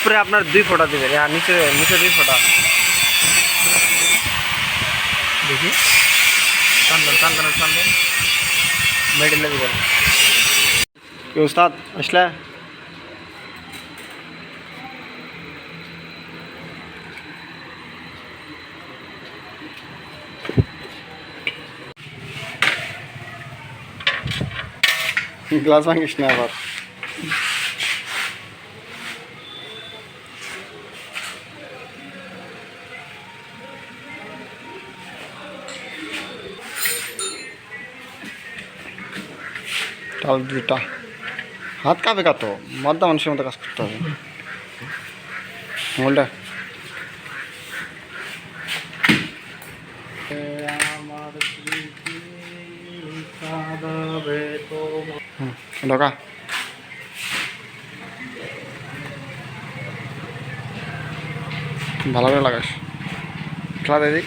উপরে আপনার 2 ফোঁটা দিবেন, আর নিচে নিচে 2 ফোঁটা। দেখি টান মিডিলে দিবেন। কি উস্তাদ আসলে? গ্লাস ভাঙিস না আবার। তাহলে 2টা হাত কাঁপে কাত, মদ্দা মানুষের মতো কাজ করতে হবে। মোলটা ঢোকা ভালো করে লাগাস, খেলা দিদি।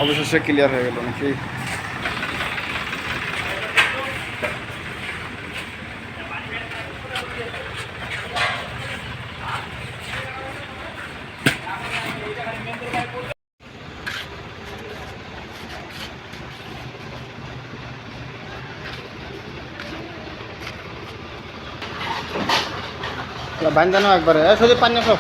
অবশেষে ক্লিয়ার হয়ে গেল নাকি? বান্ধ জানো একবারে, শুধু পানি সব